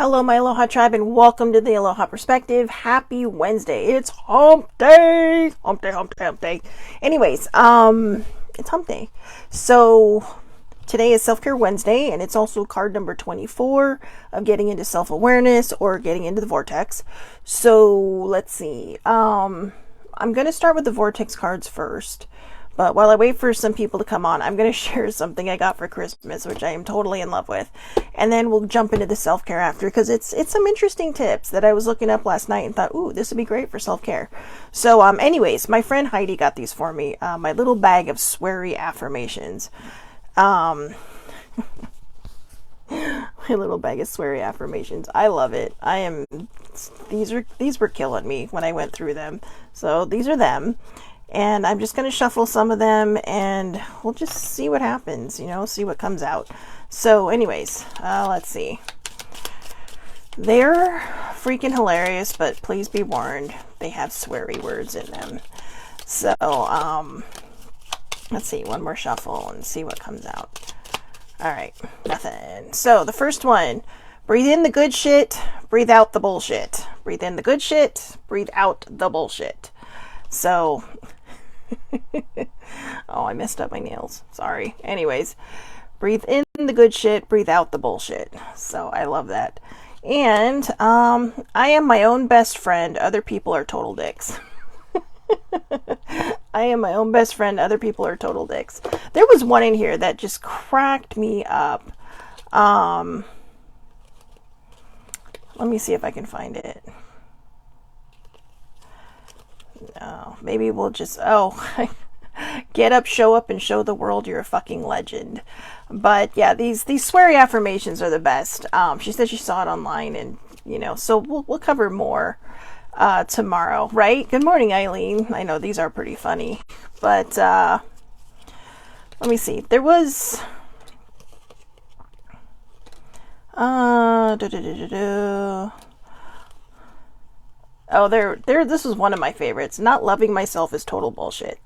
Hello, my Aloha tribe, and welcome to the Aloha Perspective. Happy Wednesday. It's hump day. Hump day, hump day, hump day. Anyways, it's hump day. So today is Self-Care Wednesday, and it's also card number 24 of getting into self-awareness or getting into the vortex. So let's see. I'm going to start with the vortex cards first. But while I wait for some people to come on, I'm going to share something I got for Christmas, which I am totally in love with. And then we'll jump into the self-care after, because it's some interesting tips that I was looking up last night and thought, ooh, this would be great for self-care. So anyways, my friend Heidi got these for me, my little bag of sweary affirmations. My little bag of sweary affirmations. I love it. These were killing me when I went through them. So these are them. And I'm just going to shuffle some of them and we'll just see what happens, see what comes out. So anyways, let's see. They're freaking hilarious, but please be warned, they have sweary words in them. So, let's see, one more shuffle and see what comes out. All right, nothing. So the first one, breathe in the good shit, breathe out the bullshit. Breathe in the good shit, breathe out the bullshit. So... oh, I messed up my nails. Sorry. Anyways, breathe in the good shit, breathe out the bullshit. So I love that. And I am my own best friend. Other people are total dicks. I am my own best friend. Other people are total dicks. There was one in here that just cracked me up. Let me see if I can find it. No, maybe we'll just, get up, show up, and show the world you're a fucking legend. But yeah, these sweary affirmations are the best. She said she saw it online, and so we'll cover more tomorrow, right? Good morning, Eileen. I know these are pretty funny, but let me see. There was oh, this is one of my favorites. Not loving myself is total bullshit.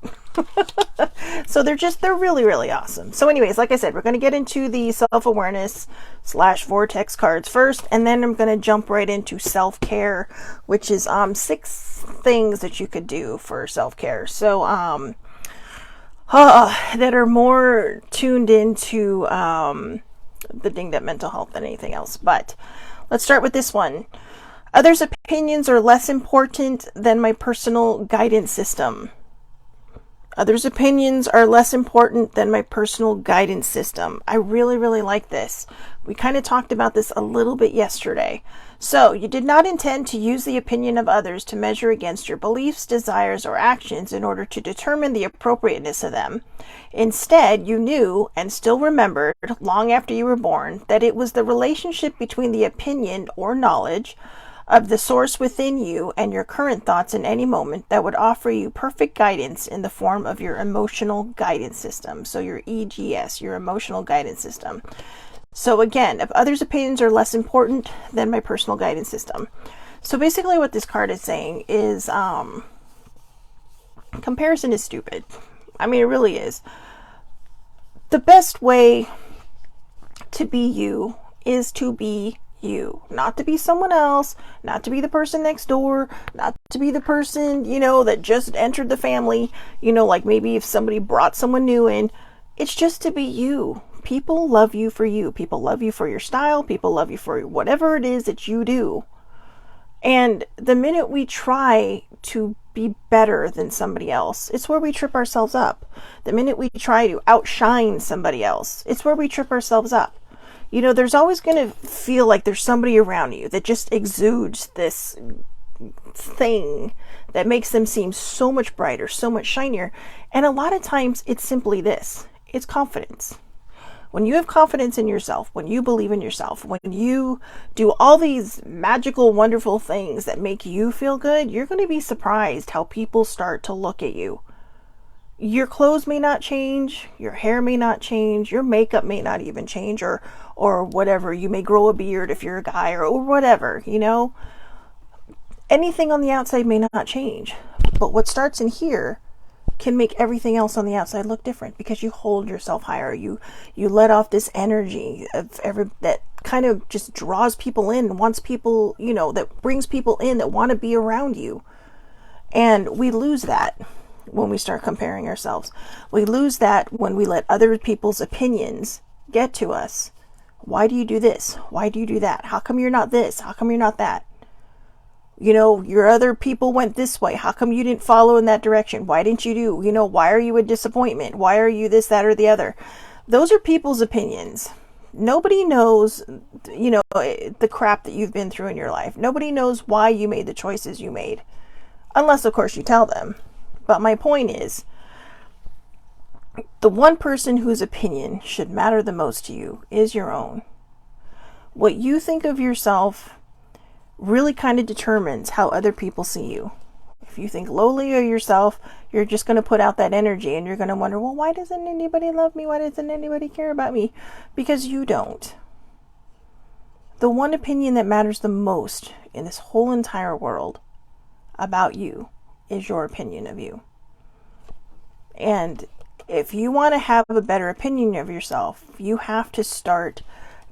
So they're really, really awesome. So anyways, like I said, we're going to get into the self-awareness / vortex cards first, and then I'm going to jump right into self-care, which is 6 things that you could do for self-care. So that are more tuned into the dinged up mental health than anything else. But let's start with this one. Others' opinions are less important than my personal guidance system. Others' opinions are less important than my personal guidance system. I really, really like this. We kind of talked about this a little bit yesterday. So, you did not intend to use the opinion of others to measure against your beliefs, desires, or actions in order to determine the appropriateness of them. Instead, you knew, and still remembered, long after you were born, that it was the relationship between the opinion or knowledge of the source within you and your current thoughts in any moment that would offer you perfect guidance in the form of your emotional guidance system. So your EGS, your emotional guidance system. So again, if others' opinions are less important than my personal guidance system. So basically what this card is saying is comparison is stupid. I mean, it really is. The best way to be you is to be you, not to be someone else, not to be the person next door, not to be the person, that just entered the family, like maybe if somebody brought someone new in. It's just to be you. People love you for you. People love you for your style. People love you for whatever it is that you do. And the minute we try to be better than somebody else, it's where we trip ourselves up. The minute we try to outshine somebody else, it's where we trip ourselves up. There's always going to feel like there's somebody around you that just exudes this thing that makes them seem so much brighter, so much shinier. And a lot of times it's simply this. It's confidence. When you have confidence in yourself, when you believe in yourself, when you do all these magical, wonderful things that make you feel good, you're going to be surprised how people start to look at you. Your clothes may not change, your hair may not change, your makeup may not even change, or whatever. You may grow a beard if you're a guy, or whatever, Anything on the outside may not change. But what starts in here can make everything else on the outside look different, because you hold yourself higher. You let off this energy of that kind of just draws people in, wants people, that brings people in that want to be around you. And we lose that when we start comparing ourselves. We lose that when we let other people's opinions get to us. Why do you do this? Why do you do that? How come you're not this? How come you're not that? Your other people went this way. How come you didn't follow in that direction? Why didn't you do? Why are you a disappointment? Why are you this, that, or the other? Those are people's opinions. Nobody knows, the crap that you've been through in your life. Nobody knows why you made the choices you made. Unless, of course, you tell them. But my point is, the one person whose opinion should matter the most to you is your own. What you think of yourself really kind of determines how other people see you. If you think lowly of yourself, you're just going to put out that energy, and you're going to wonder, well, why doesn't anybody love me? Why doesn't anybody care about me? Because you don't. The one opinion that matters the most in this whole entire world about you is your opinion of you. And if you want to have a better opinion of yourself, you have to start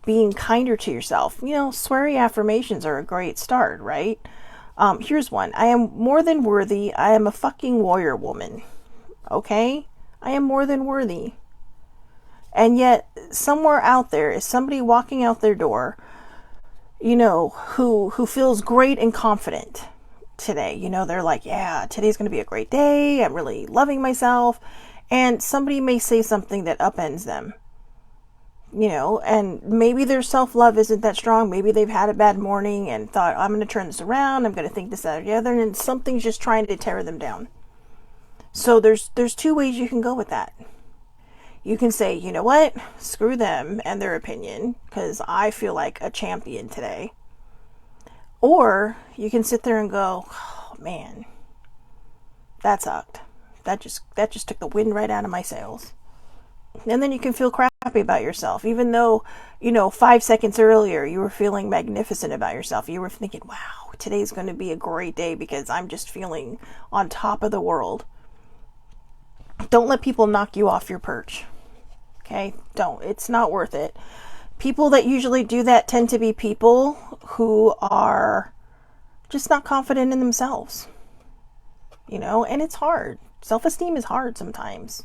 being kinder to yourself. Sweary affirmations are a great start, right? Here's one. I am more than worthy. I am a fucking warrior woman. Okay? I am more than worthy. And yet, somewhere out there is somebody walking out their door, who feels great and confident today. They're like, yeah, today's going to be a great day. I'm really loving myself. And somebody may say something that upends them. And maybe their self-love isn't that strong. Maybe they've had a bad morning and thought, I'm going to turn this around. I'm going to think this, that, or the other. And something's just trying to tear them down. So there's two ways you can go with that. You can say, you know what? Screw them and their opinion, because I feel like a champion today. Or you can sit there and go, oh, man, that sucked. That just took the wind right out of my sails. And then you can feel crappy about yourself, even though, 5 seconds earlier you were feeling magnificent about yourself. You were thinking, wow, today's going to be a great day because I'm just feeling on top of the world. Don't let people knock you off your perch. Okay? Don't. It's not worth it. People that usually do that tend to be people who are just not confident in themselves. And it's hard. Self-esteem is hard sometimes.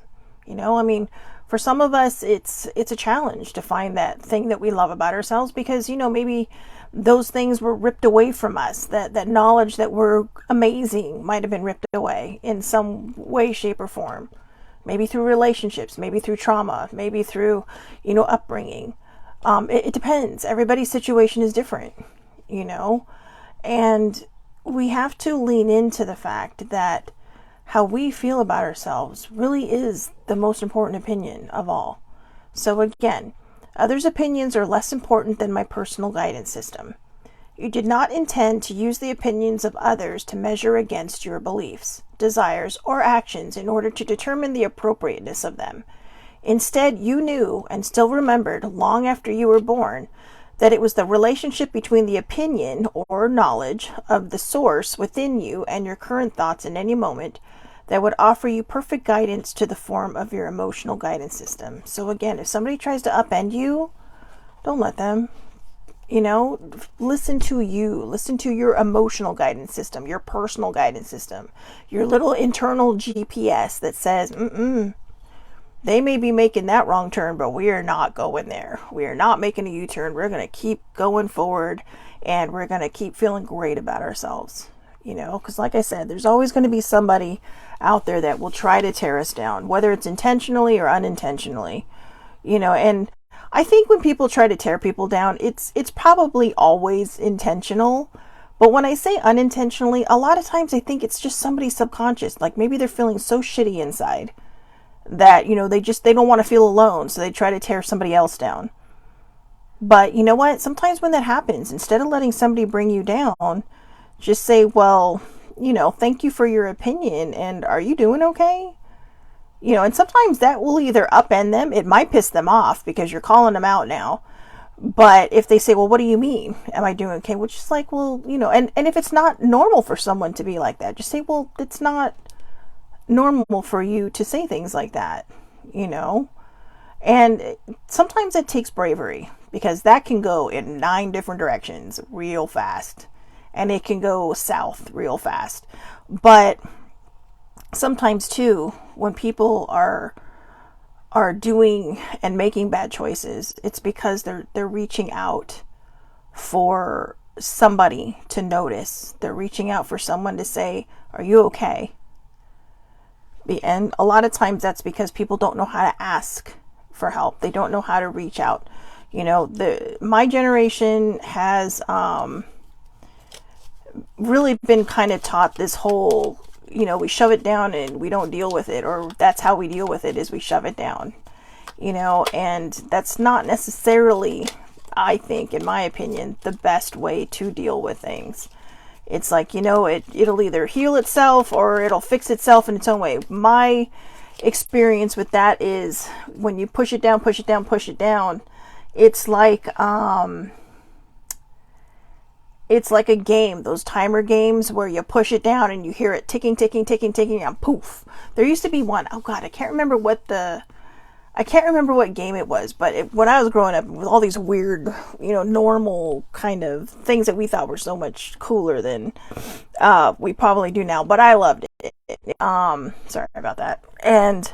For some of us, it's a challenge to find that thing that we love about ourselves, because, maybe those things were ripped away from us. That knowledge that we're amazing might have been ripped away in some way, shape, or form. Maybe through relationships, maybe through trauma, maybe through, upbringing. It depends. Everybody's situation is different, and we have to lean into the fact that how we feel about ourselves really is the most important opinion of all. So again, others' opinions are less important than my personal guidance system. You did not intend to use the opinions of others to measure against your beliefs, desires, or actions in order to determine the appropriateness of them. Instead, you knew and still remembered long after you were born that it was the relationship between the opinion or knowledge of the source within you and your current thoughts in any moment that would offer you perfect guidance to the form of your emotional guidance system. So again, if somebody tries to upend you, don't let them. Listen to you. Listen to your emotional guidance system, your personal guidance system, your little internal GPS that says, they may be making that wrong turn, but we are not going there. We are not making a U-turn. We're going to keep going forward, and we're going to keep feeling great about ourselves. Because like I said, there's always going to be somebody out there that will try to tear us down, whether it's intentionally or unintentionally, and I think when people try to tear people down, it's probably always intentional. But when I say unintentionally, a lot of times I think it's just somebody subconscious. Like maybe they're feeling so shitty inside that, they don't want to feel alone. So they try to tear somebody else down. But you know what? Sometimes when that happens, instead of letting somebody bring you down, just say, well, thank you for your opinion. And are you doing okay? And sometimes that will either upend them. It might piss them off because you're calling them out now. But if they say, well, what do you mean? Am I doing okay? Which is like, well, and if it's not normal for someone to be like that, just say, well, it's not normal for you to say things like that, you know? And sometimes it takes bravery because that can go in 9 different directions real fast and it can go south real fast. But sometimes too, when people are doing and making bad choices, it's because they're reaching out for somebody to notice. They're reaching out for someone to say, "Are you okay?" And a lot of times that's because people don't know how to ask for help. They don't know how to reach out. You know, my generation has really been kind of taught this whole, we shove it down and we don't deal with it, or that's how we deal with it is we shove it down, and that's not necessarily, I think, in my opinion, the best way to deal with things. It's like, it'll either heal itself or it'll fix itself in its own way. My experience with that is when you push it down, push it down, push it down, it's like a game, those timer games where you push it down and you hear it ticking, ticking, ticking, ticking, and poof. There used to be one, oh God, I can't remember what game it was, but when I was growing up, with all these weird, normal kind of things that we thought were so much cooler than we probably do now, but I loved it. Sorry about that. And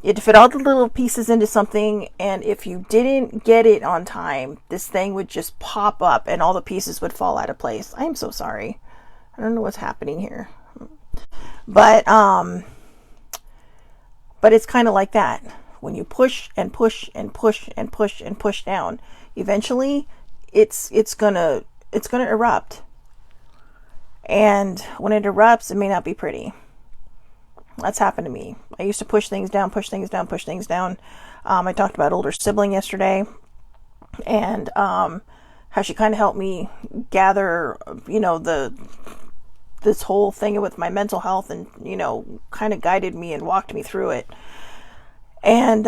you had to fit all the little pieces into something, and if you didn't get it on time, this thing would just pop up and all the pieces would fall out of place. I am so sorry. I don't know what's happening here. But it's kind of like that. When you push and push and push and push and push down, eventually it's gonna erupt. And when it erupts, it may not be pretty. That's happened to me. I used to push things down, push things down, push things down. I talked about older sibling yesterday, and how she kind of helped me gather, this whole thing with my mental health, and kind of guided me and walked me through it. And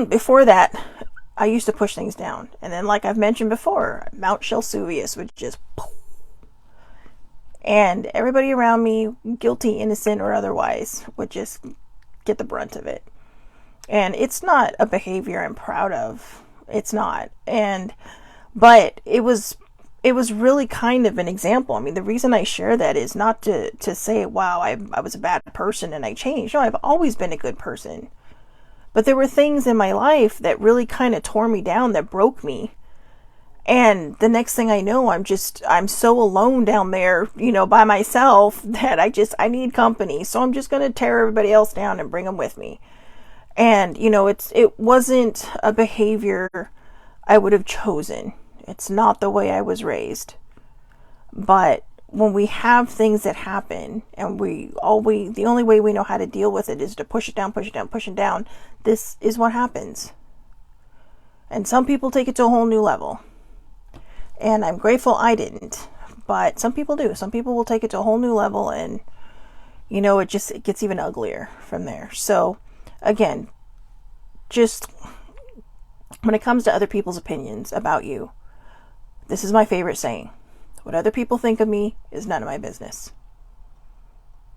before that, I used to push things down, and then, like I've mentioned before, Mount Shelsuvius would just poof, and everybody around me, guilty, innocent, or otherwise, would just get the brunt of it. And it's not a behavior I'm proud of. It's not. But it was really kind of an example. I mean, the reason I share that is not to say, wow, I was a bad person and I changed. No, I've always been a good person. But there were things in my life that really kind of tore me down, that broke me. And the next thing I know, I'm so alone down there, by myself, that I need company. So I'm just going to tear everybody else down and bring them with me. And, it wasn't a behavior I would have chosen. It's not the way I was raised. But when we have things that happen, and the only way we know how to deal with it is to push it down, push it down, push it down, this is what happens. And some people take it to a whole new level. And I'm grateful I didn't. But some people do. Some people will take it to a whole new level, and, it gets even uglier from there. So, again, just when it comes to other people's opinions about you, this is my favorite saying. What other people think of me is none of my business.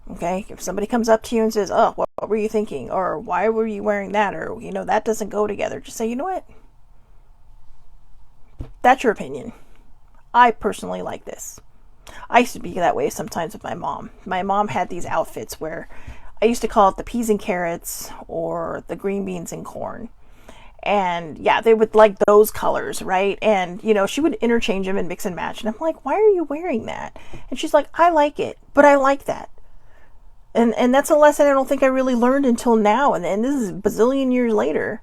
Okay? If somebody comes up to you and says, oh, what were you thinking? Or why were you wearing that? Or, that doesn't go together. Just say, you know what? That's your opinion. I personally like this. I used to be that way sometimes with my mom. My mom had these outfits where I used to call it the peas and carrots or the green beans and corn. And yeah, they would like those colors, right? And, she would interchange them and mix and match. And I'm like, why are you wearing that? And she's like, I like it, but I like that. And that's a lesson I don't think I really learned until now. And this is a bazillion years later.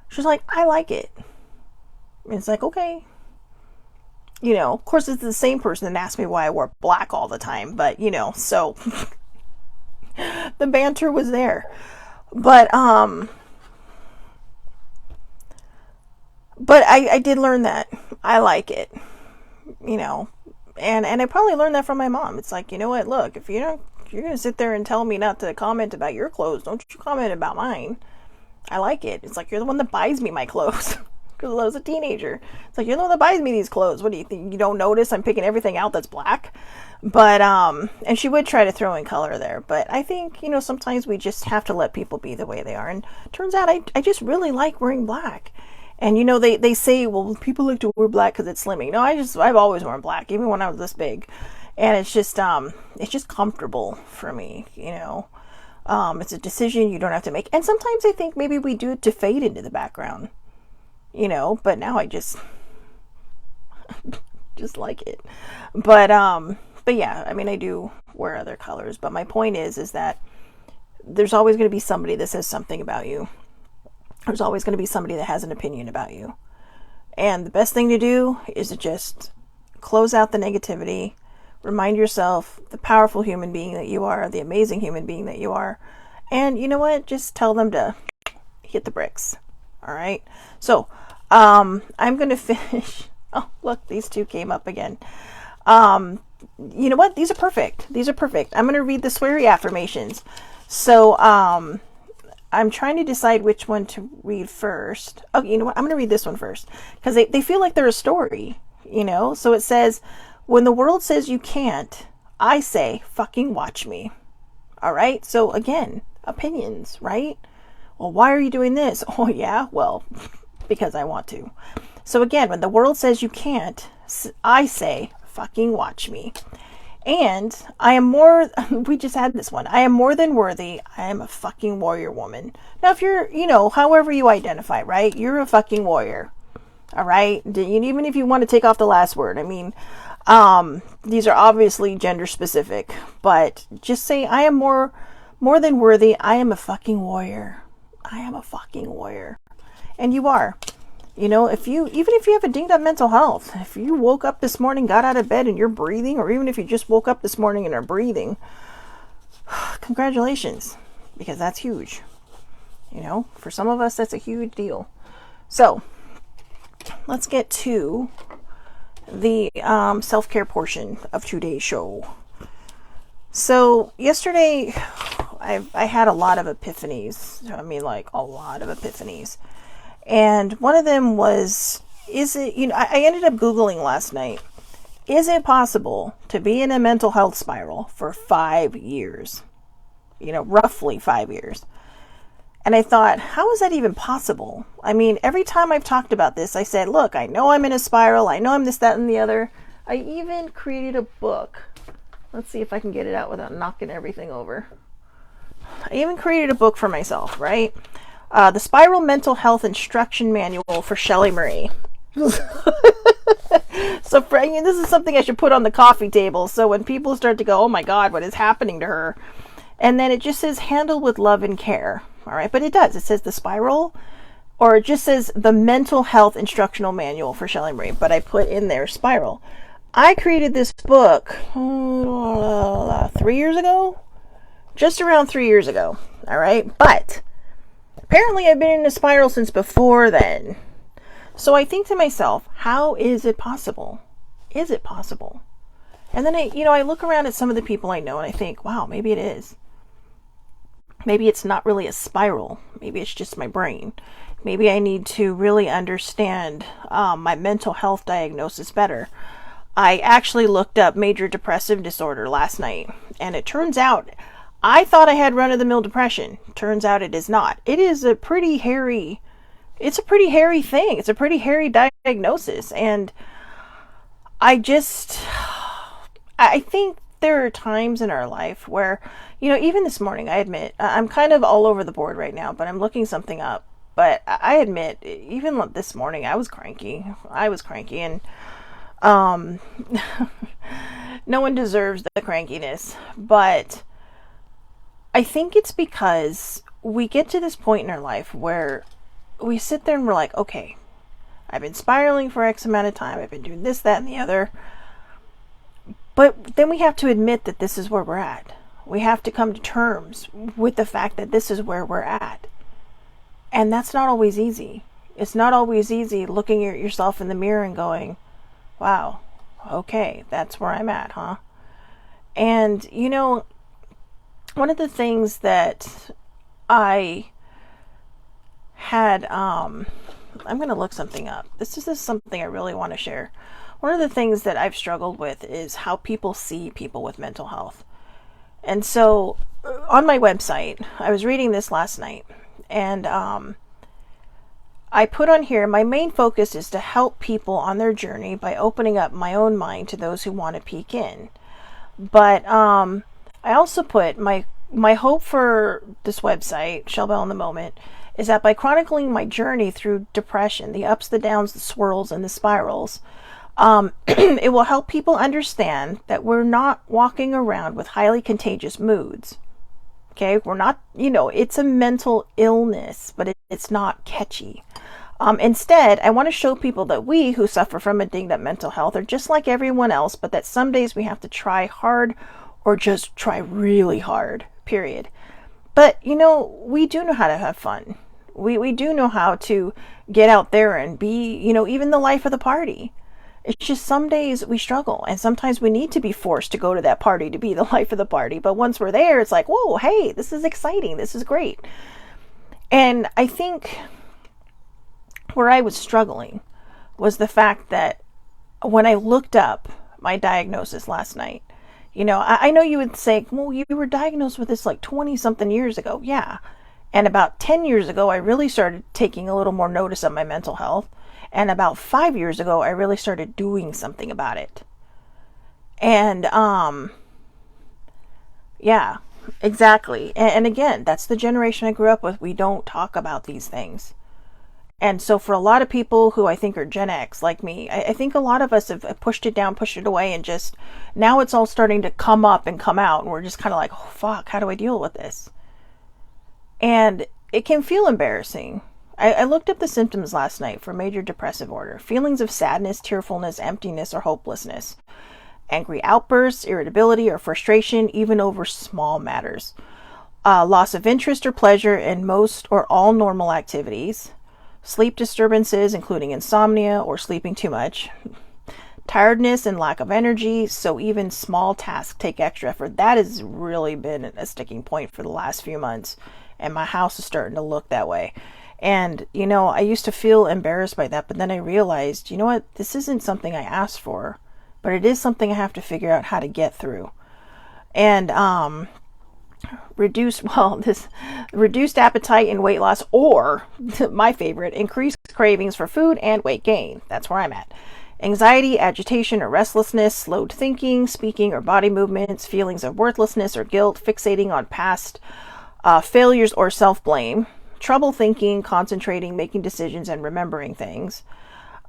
She's like, I like it. And it's like, okay. Of course, it's the same person that asked me why I wore black all the time. But, so the banter was there. But I did learn that I like it, and I probably learned that from my mom. It's like, you know what, look, if you're going to sit there and tell me not to comment about your clothes, don't you comment about mine. I like it. It's like, you're the one that buys me my clothes. because I was a teenager. It's like, you're the one that buys me these clothes. What do you think? You don't notice I'm picking everything out that's black? But, and she would try to throw in color there. But I think, sometimes we just have to let people be the way they are. And turns out I just really like wearing black. And, they say, well, people like to wear black because it's slimming. No, I've always worn black, even when I was this big. And it's just comfortable for me, It's a decision you don't have to make. And sometimes I think maybe we do it to fade into the background, but now I just like it. But yeah, I mean, I do wear other colors, but my point is that there's always going to be somebody that says something about you. There's always going to be somebody that has an opinion about you. And the best thing to do is to just close out the negativity, remind yourself the powerful human being that you are, the amazing human being that you are. And you know what? Just tell them to hit the bricks. All right. So, I'm going to finish. Oh, look, these two came up again. You know what? These are perfect. I'm going to read the sweary affirmations. So, I'm trying to decide which one to read first. Oh, you know what? I'm going to read this one first because they feel like they're a story, So it says, when the world says you can't, I say, fucking watch me. All right. So again, opinions, right? Well, why are you doing this? Oh yeah. Well, because I want to. So again, when the world says you can't, I say, fucking watch me. And I am we just had this one. I am more than worthy. I am a fucking warrior woman. Now, if you're, however you identify, right? You're a fucking warrior. All right. Even if you want to take off the last word, I mean, these are obviously gender specific, but just say, I am more than worthy. I am a fucking warrior. I am a fucking warrior. And you are. Even if you have a dinged up mental health, if you woke up this morning, got out of bed and you're breathing, or even if you just woke up this morning and are breathing, congratulations, because that's huge. For some of us, that's a huge deal. So let's get to the self-care portion of today's show. So yesterday, I had a lot of epiphanies. I mean, like a lot of epiphanies. And one of them was, I ended up Googling last night, is it possible to be in a mental health spiral for 5 years? Roughly 5 years. And I thought, how is that even possible? I mean, every time I've talked about this, I said, look, I know I'm in a spiral. I know I'm this, that, and the other. I even created a book. Let's see if I can get it out without knocking everything over. I even created a book for myself, right? The Spiral Mental Health Instruction Manual for Shelley Marie. So this is something I should put on the coffee table. So when people start to go, oh my God, what is happening to her? And then it just says handle with love and care. All right. But it does. It says the spiral, or it just says the Mental Health Instructional Manual for Shelley Marie. But I put in there spiral. I created this book 3 years ago. Just around 3 years ago. All right. But apparently I've been in a spiral since before then. So I think to myself, how is it possible? Is it possible? And then I look around at some of the people I know and I think, wow, maybe it is. Maybe it's not really a spiral. Maybe it's just my brain. Maybe I need to really understand my mental health diagnosis better. I actually looked up major depressive disorder last night, and it turns out I thought I had run-of-the-mill depression. Turns out it is not. It is a pretty hairy thing. It's a pretty hairy diagnosis. And I think there are times in our life where, even this morning, I admit, I'm kind of all over the board right now, but I'm looking something up. But I admit, even this morning, I was cranky. And no one deserves the crankiness. But I think it's because we get to this point in our life where we sit there and we're like, okay, I've been spiraling for X amount of time. I've been doing this, that, and the other. But then we have to admit that this is where we're at. We have to come to terms with the fact that this is where we're at. And that's not always easy. It's not always easy looking at yourself in the mirror and going, wow, okay, that's where I'm at, huh? And, one of the things that I had, I'm going to look something up. This is something I really want to share. One of the things that I've struggled with is how people see people with mental health. And so on my website, I was reading this last night, and I put on here, my main focus is to help people on their journey by opening up my own mind to those who want to peek in. But I also put my hope for this website, Shell Bell in the Moment, is that by chronicling my journey through depression, the ups, the downs, the swirls, and the spirals, it will help people understand that we're not walking around with highly contagious moods. Okay, we're not, it's a mental illness, but it's not catchy. Instead, I want to show people that we who suffer from a dinged up mental health are just like everyone else, but that some days we have to try hard or just try really hard, period. But, we do know how to have fun. We do know how to get out there and be, even the life of the party. It's just some days we struggle, and sometimes we need to be forced to go to that party to be the life of the party. But once we're there, it's like, whoa, hey, this is exciting. This is great. And I think where I was struggling was the fact that when I looked up my diagnosis last night, I know you would say, well, you were diagnosed with this like 20 something years ago. Yeah. And about 10 years ago, I really started taking a little more notice of my mental health. And about 5 years ago, I really started doing something about it. And, yeah, exactly. And again, that's the generation I grew up with. We don't talk about these things. And so for a lot of people who I think are Gen X, like me, I think a lot of us have pushed it down, pushed it away, and just, now it's all starting to come up and come out. And we're just kind of like, oh, fuck, how do I deal with this? And it can feel embarrassing. I looked up the symptoms last night for major depressive order. Feelings of sadness, tearfulness, emptiness, or hopelessness. Angry outbursts, irritability, or frustration, even over small matters. Loss of interest or pleasure in most or all normal activities. Sleep disturbances, including insomnia or sleeping too much. Tiredness and lack of energy, so even small tasks take extra effort. That has really been a sticking point for the last few months. And my house is starting to look that way. And, I used to feel embarrassed by that, but then I realized, what? This isn't something I asked for, but it is something I have to figure out how to get through. And, reduced appetite and weight loss, or my favorite, increased cravings for food and weight gain. That's where I'm at. Anxiety, agitation, or restlessness, slowed thinking, speaking, or body movements, feelings of worthlessness or guilt, fixating on past failures or self-blame, trouble thinking, concentrating, making decisions, and remembering things.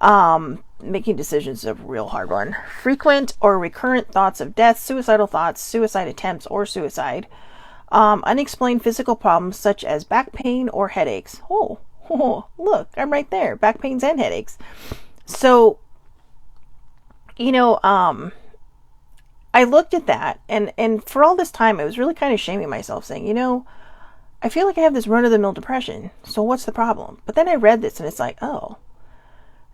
Making decisions is a real hard one. Frequent or recurrent thoughts of death, suicidal thoughts, suicide attempts, or suicide. Unexplained physical problems such as back pain or headaches. Oh, look, I'm right there. Back pains and headaches. So, I looked at that, and for all this time, I was really kind of shaming myself, saying, I feel like I have this run-of-the-mill depression, so what's the problem? But then I read this, and it's like, oh.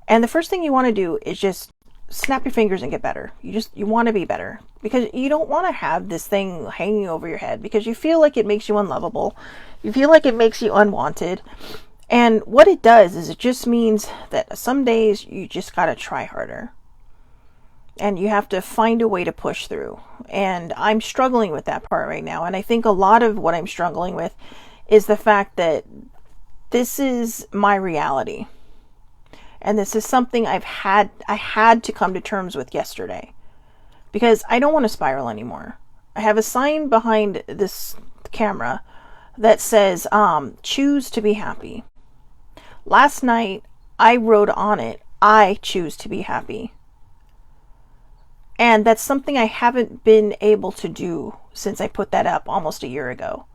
And the first thing you want to do is just snap your fingers and get better. You want to be better, because you don't want to have this thing hanging over your head, because you feel like it makes you unlovable. You feel like it makes you unwanted. And what it does is it just means that some days you just got to try harder. And you have to find a way to push through. And I'm struggling with that part right now. And I think a lot of what I'm struggling with is the fact that this is my reality. And this is something I had to come to terms with yesterday. Because I don't want to spiral anymore. I have a sign behind this camera that says, choose to be happy. Last night, I wrote on it, I choose to be happy. And that's something I haven't been able to do since I put that up almost a year ago.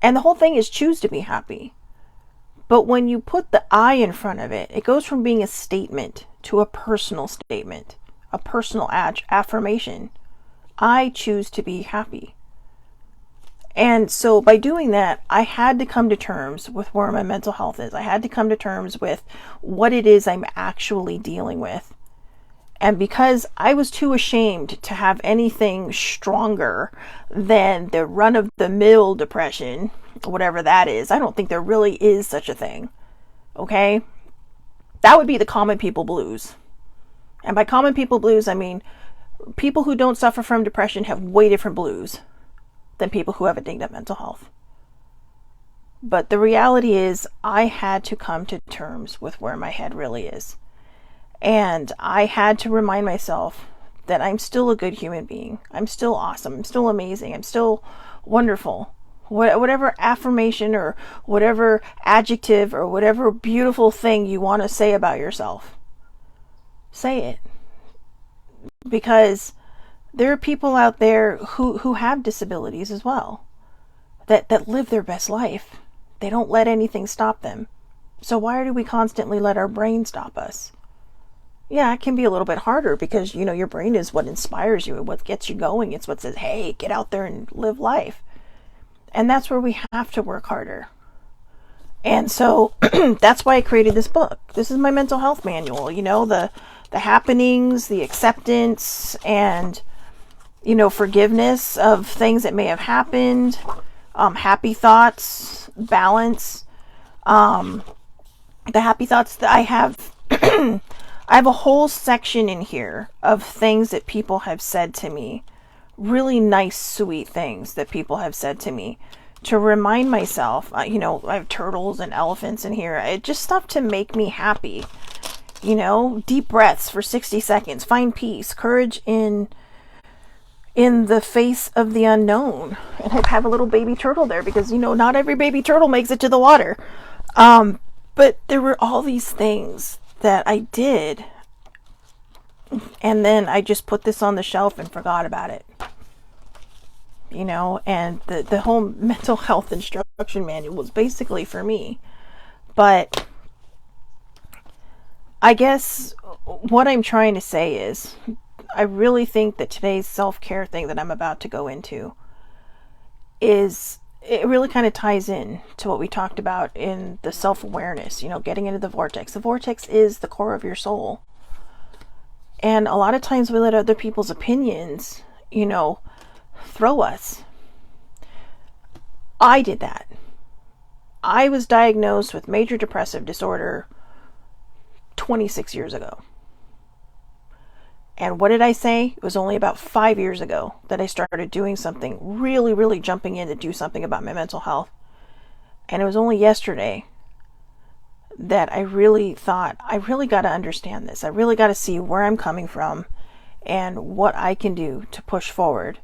And the whole thing is choose to be happy. But when you put the I in front of it, it goes from being a statement to a personal statement, a personal affirmation. I choose to be happy. And so by doing that, I had to come to terms with where my mental health is. I had to come to terms with what it is I'm actually dealing with. And because I was too ashamed to have anything stronger than the run-of-the-mill depression, whatever that is, I don't think there really is such a thing. Okay? That would be the common people blues. And by common people blues, I mean people who don't suffer from depression have way different blues than people who have a dinged up mental health. But the reality is, I had to come to terms with where my head really is. And I had to remind myself that I'm still a good human being. I'm still awesome. I'm still amazing. I'm still wonderful. Whatever affirmation or whatever adjective or whatever beautiful thing you want to say about yourself, say it. Because there are people out there who have disabilities as well, that live their best life. They don't let anything stop them. So why do we constantly let our brain stop us? Yeah, it can be a little bit harder because, your brain is what inspires you, what gets you going. It's what says, hey, get out there and live life. And that's where we have to work harder. And so that's why I created this book. This is my mental health manual, the happenings, the acceptance, and, forgiveness of things that may have happened, happy thoughts, balance, the happy thoughts that I have. I have a whole section in here of things that people have said to me, really nice, sweet things that people have said to me to remind myself, I have turtles and elephants in here. It's just stuff to make me happy. Deep breaths for 60 seconds, find peace, courage in the face of the unknown. And I have a little baby turtle there because, not every baby turtle makes it to the water. But there were all these things that I did, and then I just put this on the shelf and forgot about it. And the whole mental health instruction manual was basically for me. But I guess what I'm trying to say is, I really think that today's self-care thing that I'm about to go into it really kind of ties in to what we talked about in the self-awareness, getting into the vortex. The vortex is the core of your soul. And a lot of times we let other people's opinions, throw us. I did that. I was diagnosed with major depressive disorder 26 years ago. And what did I say? It was only about 5 years ago that I started doing something, really, really jumping in to do something about my mental health. And it was only yesterday that I really thought, I really got to understand this. I really got to see where I'm coming from and what I can do to push forward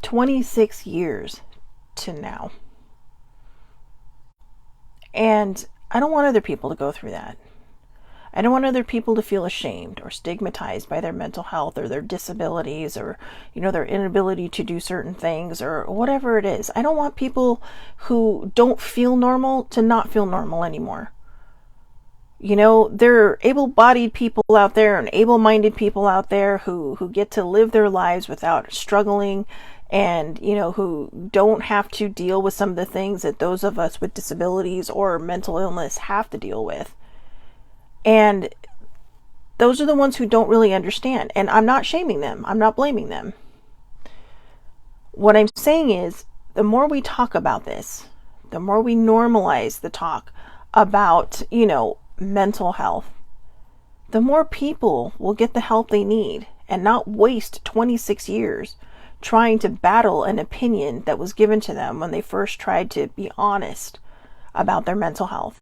26 years to now. And I don't want other people to go through that. I don't want other people to feel ashamed or stigmatized by their mental health or their disabilities or, their inability to do certain things or whatever it is. I don't want people who don't feel normal to not feel normal anymore. There are able-bodied people out there and able-minded people out there who get to live their lives without struggling and, who don't have to deal with some of the things that those of us with disabilities or mental illness have to deal with. And those are the ones who don't really understand. And I'm not shaming them. I'm not blaming them. What I'm saying is, the more we talk about this, the more we normalize the talk about, mental health, the more people will get the help they need and not waste 26 years trying to battle an opinion that was given to them when they first tried to be honest about their mental health.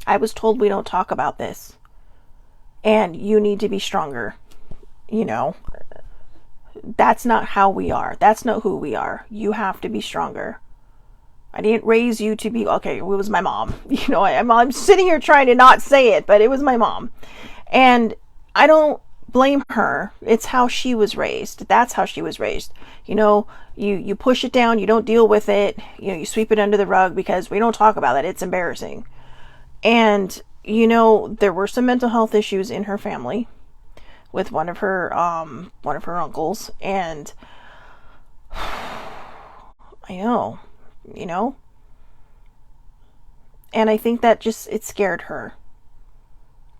I was told we don't talk about this and you need to be stronger. That's not how we are. That's not who we are. You have to be stronger. I didn't raise you to be, okay, it was my mom. I'm sitting here trying to not say it, but it was my mom. And I don't blame her. It's how she was raised. That's how she was raised. You push it down, you don't deal with it, you sweep it under the rug because we don't talk about it. It's embarrassing. And, there were some mental health issues in her family with one of her uncles. And I know, and I think that it scared her.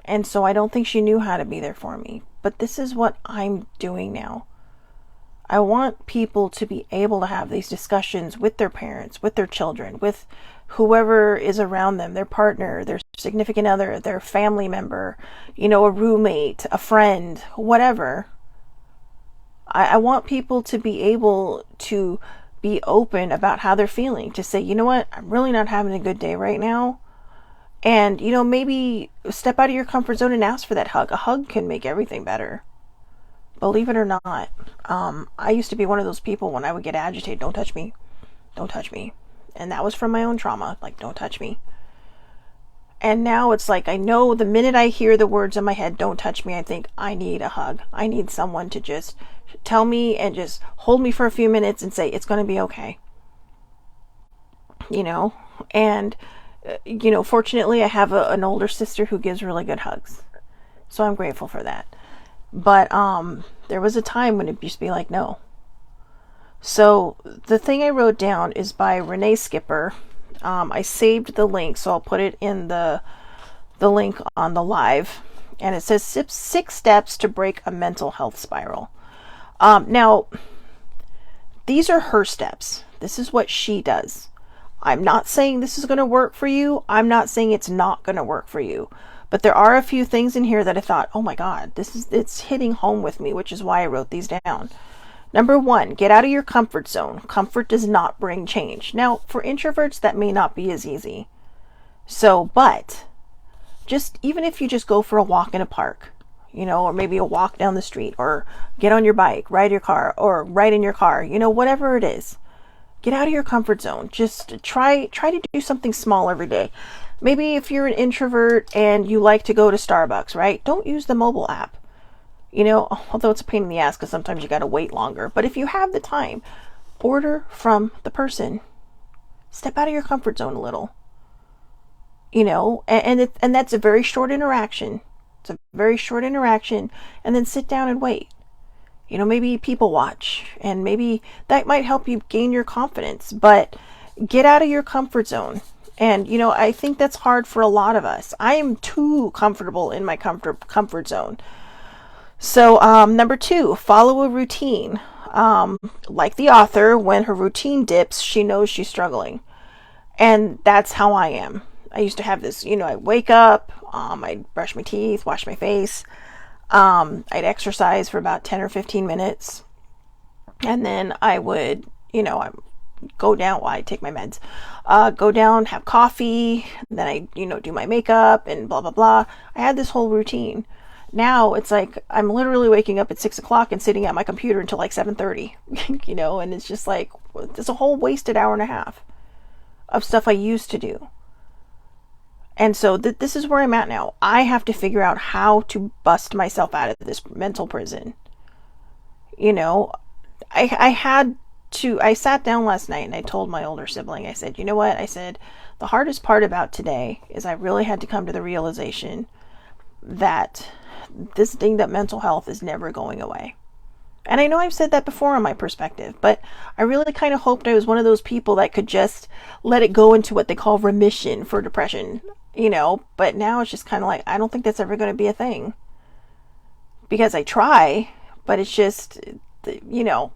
And so I don't think she knew how to be there for me. But this is what I'm doing now. I want people to be able to have these discussions with their parents, with their children, with whoever is around them, their partner, their significant other, their family member, you know, a roommate, a friend, whatever. I want people to be able to be open about how they're feeling, to say, you know what, I'm really not having a good day right now. And, you know, maybe step out of your comfort zone and ask for that hug. A hug can make everything better. Believe it or not. I used to be one of those people when I would get agitated, don't touch me, don't touch me. And that was from my own trauma, like, don't touch me. And now it's like, I know the minute I hear the words in my head, don't touch me, I think, I need a hug. I need someone to just tell me and just hold me for a few minutes and say, it's going to be okay. You know? And, you know, fortunately, I have an older sister who gives really good hugs. So I'm grateful for that. But there was a time when it'd just be like, no. So the thing I wrote down is by Renee Skipper. I saved the link, so I'll put it in the link on the live. And it says 6 steps to break a mental health spiral. Now, these are her steps. This is what she does. I'm not saying this is going to work for you. I'm not saying it's not going to work for you. But there are a few things in here that I thought, oh my God, it's hitting home with me, which is why I wrote these down. Number 1, get out of your comfort zone. Comfort does not bring change. Now, for introverts, that may not be as easy. So, but just even if you just go for a walk in a park, you know, or maybe a walk down the street, or get on your bike, ride your car, or ride in your car, you know, whatever it is, get out of your comfort zone. Just try to do something small every day. Maybe if you're an introvert and you like to go to Starbucks, right? Don't use the mobile app. You know, although it's a pain in the ass because sometimes you got to wait longer. But if you have the time, order from the person. Step out of your comfort zone a little. You know, and that's a very short interaction. It's a very short interaction. And then sit down and wait. You know, maybe people watch. And maybe that might help you gain your confidence. But get out of your comfort zone. And, you know, I think that's hard for a lot of us. I am too comfortable in my comfort zone. So, number 2, follow a routine. Like the author, when her routine dips, she knows she's struggling. And that's how I am. I used to have this, you know, I wake up, I'd brush my teeth, wash my face. I'd exercise for about 10 or 15 minutes. And then I would, you know, go down while I take my meds. Go down, have coffee, then I, you know, do my makeup and blah, blah, blah. I had this whole routine. Now it's like I'm literally waking up at 6 o'clock and sitting at my computer until like 7:30, you know, and it's just like, there's a whole wasted hour and a half of stuff I used to do. And so this is where I'm at now. I have to figure out how to bust myself out of this mental prison. You know, I sat down last night and I told my older sibling, I said, you know what? I said, the hardest part about today is I really had to come to the realization that this thing, that mental health, is never going away. And I know I've said that before on my perspective, but I really kind of hoped I was one of those people that could just let it go into what they call remission for depression, you know, but now it's just kind of like, I don't think that's ever going to be a thing. Because I try, but it's just, you know,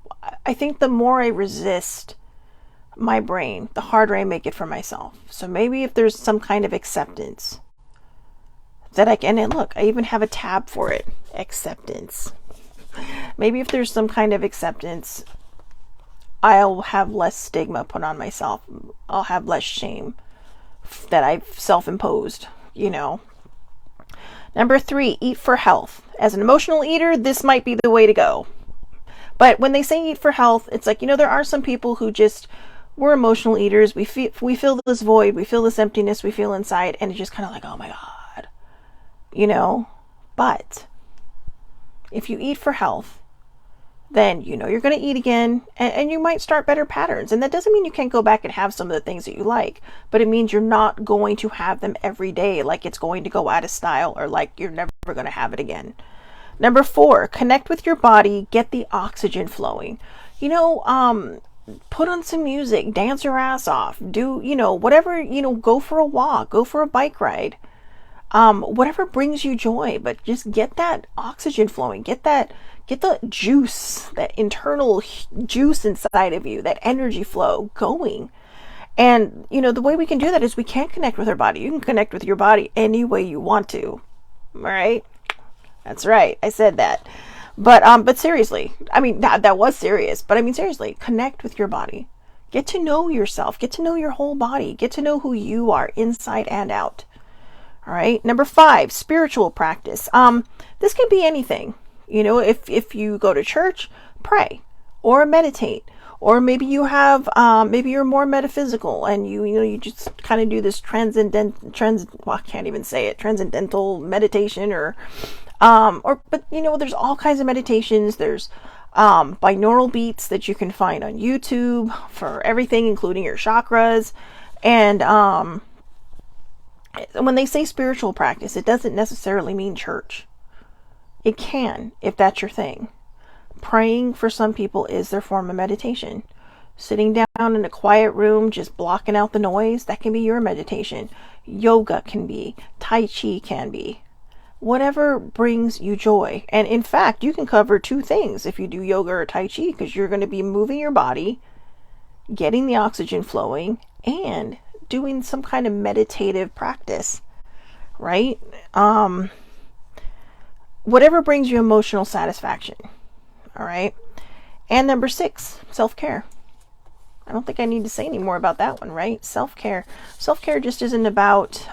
I think the more I resist my brain, the harder I make it for myself. So maybe if there's some kind of acceptance that I can, and look, I even have a tab for it, acceptance. Maybe if there's some kind of acceptance, I'll have less stigma put on myself. I'll have less shame that I've self-imposed, you know. Number 3, eat for health. As an emotional eater, this might be the way to go. But when they say eat for health, it's like, you know, there are some people who just, we're emotional eaters. We feel this void. We feel this emptiness we feel inside. And it's just kind of like, oh my God. You know, but if you eat for health, then you know you're going to eat again, and you might start better patterns. And that doesn't mean you can't go back and have some of the things that you like, but it means you're not going to have them every day, like it's going to go out of style, or like you're never going to have it again. Number 4, connect with your body, get the oxygen flowing. You know, put on some music, dance your ass off, do, you know, whatever, you know, go for a walk, go for a bike ride. Whatever brings you joy, but just get that oxygen flowing, get the juice, that internal juice inside of you, that energy flow going. And, you know, the way we can do that is we can't connect with our body. You can connect with your body any way you want to. All right? That's right. I said that. But seriously, I mean, that was serious. But I mean, seriously, connect with your body. Get to know yourself. Get to know your whole body. Get to know who you are inside and out. All right. Number 5, spiritual practice. This can be anything. You know, if you go to church, pray or meditate. Or maybe you have, maybe you're more metaphysical and you just kind of do this I can't even say it, transcendental meditation but you know, there's all kinds of meditations. There's, binaural beats that you can find on YouTube for everything, including your chakras. And, when they say spiritual practice, it doesn't necessarily mean church. It can, if that's your thing. Praying for some people is their form of meditation. Sitting down in a quiet room, just blocking out the noise, that can be your meditation. Yoga can be. Tai Chi can be. Whatever brings you joy. And in fact, you can cover 2 things if you do yoga or Tai Chi, because you're going to be moving your body, getting the oxygen flowing, and doing some kind of meditative practice, right? Whatever brings you emotional satisfaction. All right. And number 6, self-care. I don't think I need to say any more about that one, right? Self-care. Self-care just isn't about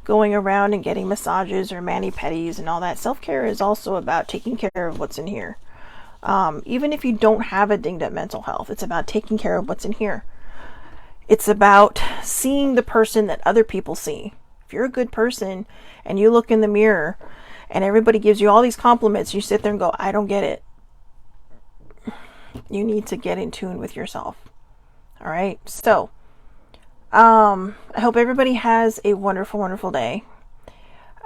going around and getting massages or mani-pedis and all that. Self-care is also about taking care of what's in here. Even if you don't have a dinged up mental health, it's about taking care of what's in here. It's about seeing the person that other people see. If you're a good person and you look in the mirror and everybody gives you all these compliments, you sit there and go, I don't get it. You need to get in tune with yourself. All right. So, I hope everybody has a wonderful, wonderful day.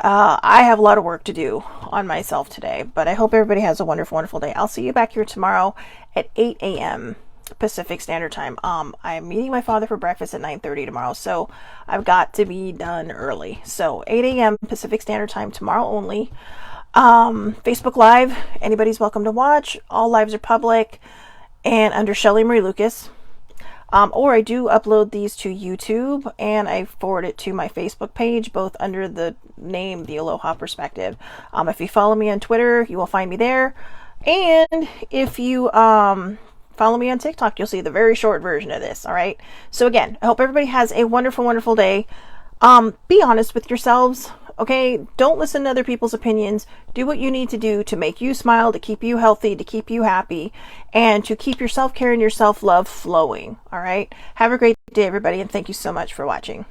I have a lot of work to do on myself today, but I hope everybody has a wonderful, wonderful day. I'll see you back here tomorrow at 8 a.m. Pacific Standard Time. I'm meeting my father for breakfast at 9:30 tomorrow, so I've got to be done early. So 8 a.m. Pacific Standard Time tomorrow only. Facebook Live, anybody's welcome to watch. All lives are public and under Shelly Marie Lucas. Or I do upload these to YouTube and I forward it to my Facebook page, both under the name The Aloha Perspective. If you follow me on Twitter, you will find me there. And if you follow me on TikTok, you'll see the very short version of this. All right. So again, I hope everybody has a wonderful, wonderful day. Be honest with yourselves. Okay, don't listen to other people's opinions. Do what you need to do to make you smile, to keep you healthy, to keep you happy, and to keep your self-care and your self-love flowing. All right, have a great day, everybody, and thank you so much for watching.